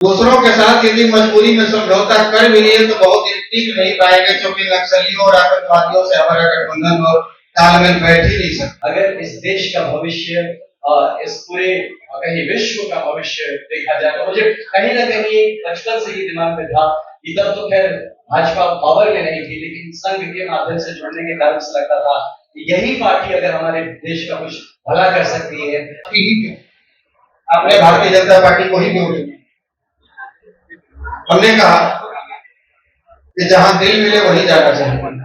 दूसरों के साथ यदि मजबूरी में समझौता कर भी लिए तो बहुत दिन टिक नहीं पाएंगे, क्योंकि नक्सलियों और आतंकवादियों से हमारा गठबंधन और तालमेल बैठ ही नहीं सकता। अगर इस देश का भविष्य, इस पूरे कहीं विश्व का भविष्य देखा जाए तो मुझे कहीं ना कहीं बचपन से ही दिमाग में था कि तब तो खैर भाजपा पावर में नहीं थी, लेकिन संघ के माध्यम से जुड़ने के कारण से लगता था कि यही पार्टी अगर हमारे देश का कुछ भला कर सकती है। आपने भारतीय जनता पार्टी को ही क्यों चुना? हमने कहा कि जहां दिल मिले वहीं जाना चाहिए।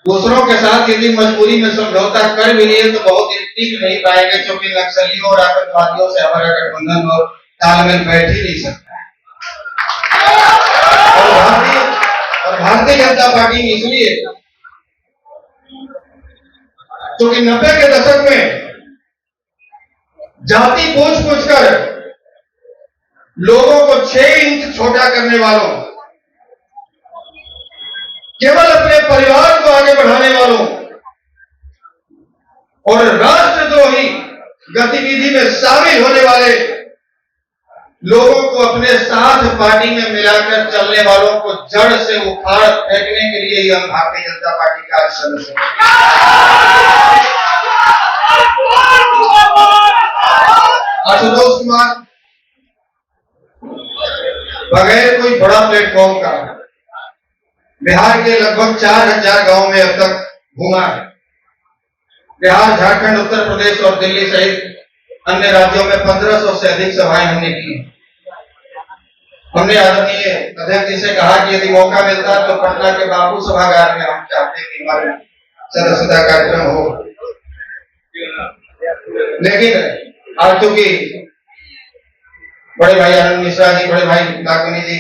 दूसरों के साथ यदि मजबूरी में समझौता कर भी लिए तो बहुत दिन टिक नहीं पाएंगे, क्योंकि नक्सलियों और आतंकवादियों से हमारा गठबंधन और तालमेल बैठ ही नहीं सकता। और भारतीय जनता पार्टी में इसलिए क्योंकि 90 के दशक में जाति पूछ कर लोगों को 6 इंच छोटा करने वालों, केवल अपने परिवार को आगे बढ़ाने वालों और राष्ट्रद्रोही गतिविधि में शामिल होने वाले लोगों को अपने साथ पार्टी में मिलाकर चलने वालों को जड़ से उखाड़ फेंकने के लिए ही हम भारतीय जनता पार्टी का सदस्य हैं। आशुतोष कुमार बगैर कोई बड़ा प्लेटफॉर्म का बिहार के लगभग 4000 गांव में अब तक घूमा है। बिहार, झारखंड, उत्तर प्रदेश और दिल्ली सहित अन्य राज्यों में 1500 से अधिक सभाएं हमने की। हमने आदरणीय अध्यक्ष जी से कहा कि यदि मौका मिलता तो पटना के बापू सभागार में हम चाहते कि हमारे सदस्यता कार्यक्रम हो, लेकिन आज चूंकि बड़े भाई आनंद मिश्रा जी, बड़े भाई डाकुनी जी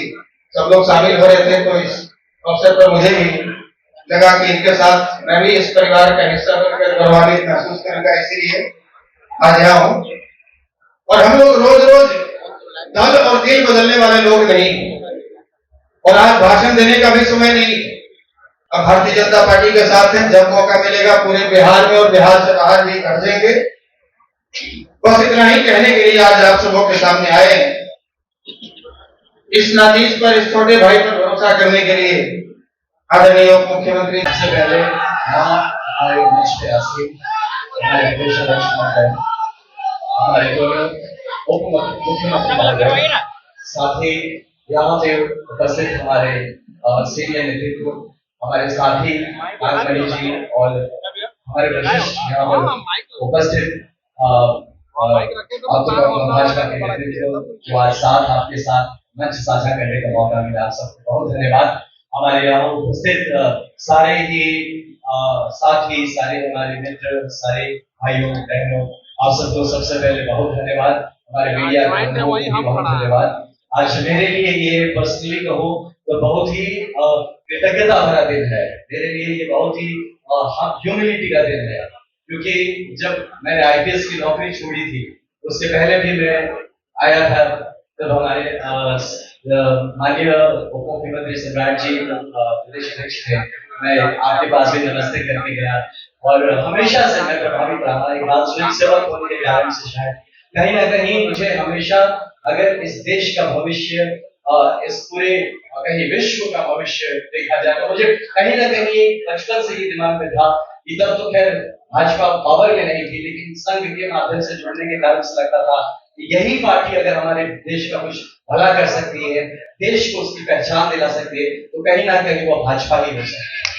सब लोग शामिल हो रहे थे, तो इस अवसर पर मुझे भी लगा कि इनके साथ मैं भी इस परिवार का हिस्सा बनकर गौरवान्वित महसूस करूंगा, इसीलिए आज यहाँ हूं। और हम लोग रोज रोज दल और दिल बदलने वाले लोग नहीं, और आज भाषण देने का भी समय नहीं। अब भारतीय जनता पार्टी के साथ हैं, जब मौका मिलेगा पूरे बिहार में और बिहार से बाहर भी गरजेंगे। बस इतना ही कहने के लिए आज आप सबों के सामने आए हैं। इस नातीज पर, इस छोटे भाई पर भरोसा करने के लिए आदरणीय उप मुख्यमंत्री सबसे पहले हमारे मंच पे आसीन हमारे प्रदेश अध्यक्ष महोदय, हमारे उप मुख्यमंत्री महोदय, साथ ही यहाँ पे उपस्थित हमारे सीनियर नेतृत्व, हमारे साथी नागमणि जी और हमारे वरिष्ठ यहाँ पर उपस्थित भाजपा के नेतृत्व जो आज साथ आपके साथ मंच साझा करने का मौका मिला, आप सबको बहुत धन्यवाद। हमारे यहाँ उपस्थित सारे ही साथी, सारे हमारे मित्र, सारे भाइयों बहनों, आप सबको सबसे पहले बहुत धन्यवाद। हमारे मीडिया को बहुत धन्यवाद। आज मेरे लिए ये पर्सनली कहूँ तो बहुत ही कृतज्ञता भरा दिन है। मेरे लिए ये बहुत ही ह्यूमिलिटी का दिन है, क्योंकि जब मैंने आईपीएस की नौकरी छोड़ी थी उससे पहले भी मैं आया था, तब हमारे माननीय उप मुख्यमंत्री सम्राट जी प्रदेश अध्यक्ष थे, मैं आपके पास भी नमस्ते करके गया और हमेशा से मैं प्रभावित रहा। एक बात स्वयं सेवक होने के कारण से शायद कहीं ना कहीं मुझे हमेशा, अगर इस देश का भविष्य, इस पूरे कहीं विश्व का भविष्य देखा जाए तो मुझे कहीं ना कहीं बचपन से ही दिमाग में था कि तब तो खैर भाजपा पावर में नहीं थी, लेकिन संघ के माध्यम से जुड़ने के कारण से लगता था कि यही पार्टी अगर हमारे देश का कुछ भला कर सकती है, देश को उसकी पहचान दिला सकती है, तो कहीं ना कहीं वो भाजपा ही हो सकती है।